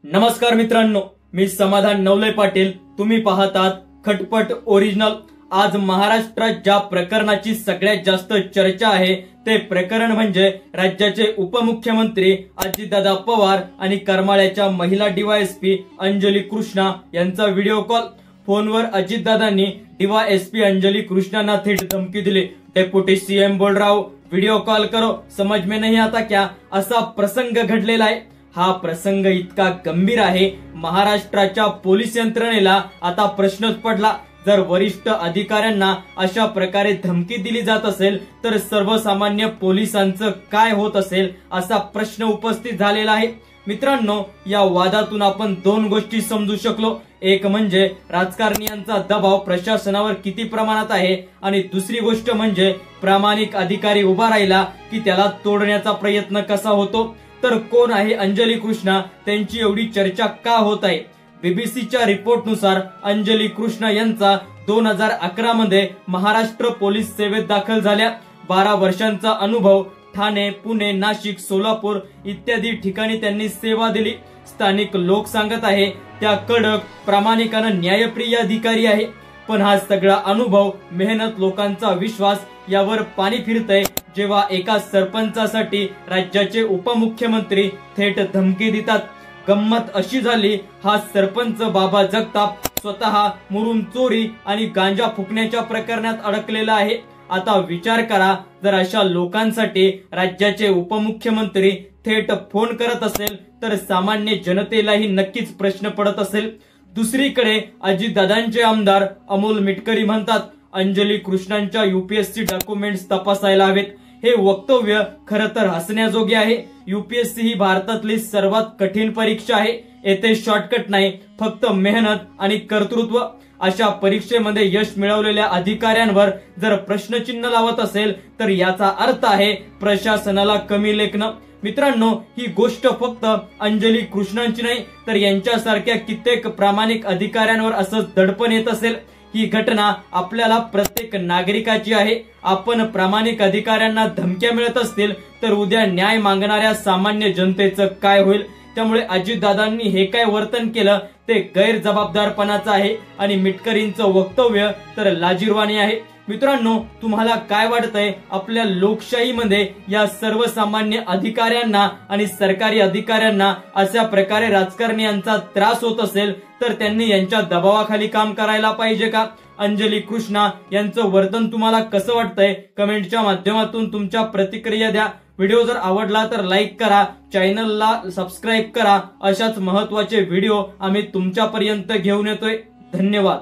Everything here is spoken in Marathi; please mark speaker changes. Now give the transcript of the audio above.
Speaker 1: नमस्कार मित्रांनो, मी समाधान नवले पाटील. तुम्ही पाहतात खटपट ओरिजिनल. आज महाराष्ट्रात ज्या प्रकरणाची सगळ्यात जास्त चर्चा आहे ते प्रकरण म्हणजे राज्याचे उपमुख्यमंत्री अजितदादा पवार आणि करमाळ्याच्या महिला डीवायएसपी अंजली कृष्णा यांचा व्हिडिओ कॉल. फोनवर अजितदादांनी डीवायएसपी अंजली कृष्णांना थेट धमकी दिली. डेप्युटी सीएम बोल रहा हूं, व्हिडिओ कॉल करो, समझ में नहीं आता क्या, असा प्रसंग घडलेला आहे. हा प्रसंग इतका गंभीर आहे, महाराष्ट्राच्या पोलीस यंत्रणेला आता प्रश्नच पडला. जर वरिष्ठ अधिकाऱ्यांना अशा प्रकारे धमकी दिली जात असेल तर सर्वसामान्य पोलिसांचं काय होत असेल असा प्रश्न उपस्थित झालेला आहे. मित्रांनो, या वादातून आपण दोन गोष्टी समजू शकलो. एक म्हणजे राजकारण्यांचा दबाव प्रशासनावर किती प्रमाणात आहे आणि दुसरी गोष्ट म्हणजे प्रामाणिक अधिकारी उभा राहिला की त्याला तोडण्याचा प्रयत्न कसा होतो. तर कोण आहे अंजली कृष्णा, त्यांची एवढी चर्चा का होत आहे? बीबीसीच्या रिपोर्टनुसार अंजली कृष्णा यांचा 2011 मध्ये महाराष्ट्र पोलीस सेवेत दाखल झाल्या. 12 वर्षांचा अनुभव. ठाणे, पुणे, नाशिक, सोलापूर इत्यादी ठिकाणी त्यांनी सेवा दिली. स्थानिक लोक सांगत आहे त्या कडक, प्रामाणिकानं न्यायप्रिय अधिकारी आहे. पण हा सगळा अनुभव, मेहनत, लोकांचा विश्वास यावर पाणी फिरतंय जेव्हा एका सरपंचासाठी राज्याचे उपमुख्यमंत्री थेट धमकी देतात. गंमत अशी झाली, हा सरपंच बाबा जगताप स्वतः मुरुम चोरी आणि गांजा फुकण्याच्या प्रकरणात अडकलेला आहे. आता विचार करा, जर अशा लोकांसाठी राज्याचे उपमुख्यमंत्री थेट फोन करत असेल तर सामान्य जनतेलाही नक्कीच प्रश्न पडत असेल. दुसरीकडे अजितदादांचे आमदार अमोल मिटकरी म्हणतात अंजली कृष्णांच्या यूपीएससी डॉक्युमेंट्स तपासायला हवेत. हे वक्तव्य खरं तर हसण्याजोगे आहे. यूपीएससी ही भारतातली सर्वात कठीण परीक्षा आहे. येथे शॉर्टकट नाही, फक्त मेहनत आणि कर्तृत्व. अशा परीक्षेमध्ये यश मिळवलेल्या अधिकाऱ्यांवर जर प्रश्नचिन्ह लावत असेल तर याचा अर्थ आहे प्रशासनाला कमी लेखणं. मित्रांनो, ही गोष्ट फक्त अंजली कृष्णांची नाही तर यांच्यासारख्या कित्येक प्रामाणिक अधिकाऱ्यांवर असंच दडपण येत असेल. ही घटना आपल्याला प्रत्येक नागरिकाची आहे. आपण प्रामाणिक अधिकाऱ्यांना धमक्या मिळत असतील तर उद्या न्याय मागणाऱ्या सामान्य जनतेचं काय होईल? त्यामुळे अजितदादांनी हे काय वर्तन केलं ते गैरजबाबदारपणाचं आहे आणि मिटकरींचं वक्तव्य तर लाजिरवाणी आहे. मित्रांनो, तुम्हाला काय वाटतंय? आपल्या लोकशाहीमध्ये या सर्वसामान्य अधिकाऱ्यांना आणि सरकारी अधिकाऱ्यांना अशा प्रकारे राजकारण्यांचा त्रास होत असेल तर त्यांनी यांच्या दबावाखाली काम करायला पाहिजे का? अंजली कृष्णा यांचं वर्तन तुम्हाला कसं वाटतंय? कमेंटच्या माध्यमातून तुमच्या प्रतिक्रिया द्या. व्हिडिओ जर आवडला तर लाईक करा, चॅनलला सबस्क्राईब करा. अशाच महत्त्वाचे व्हिडिओ आम्ही तुमच्यापर्यंत घेऊन येतोय. धन्यवाद.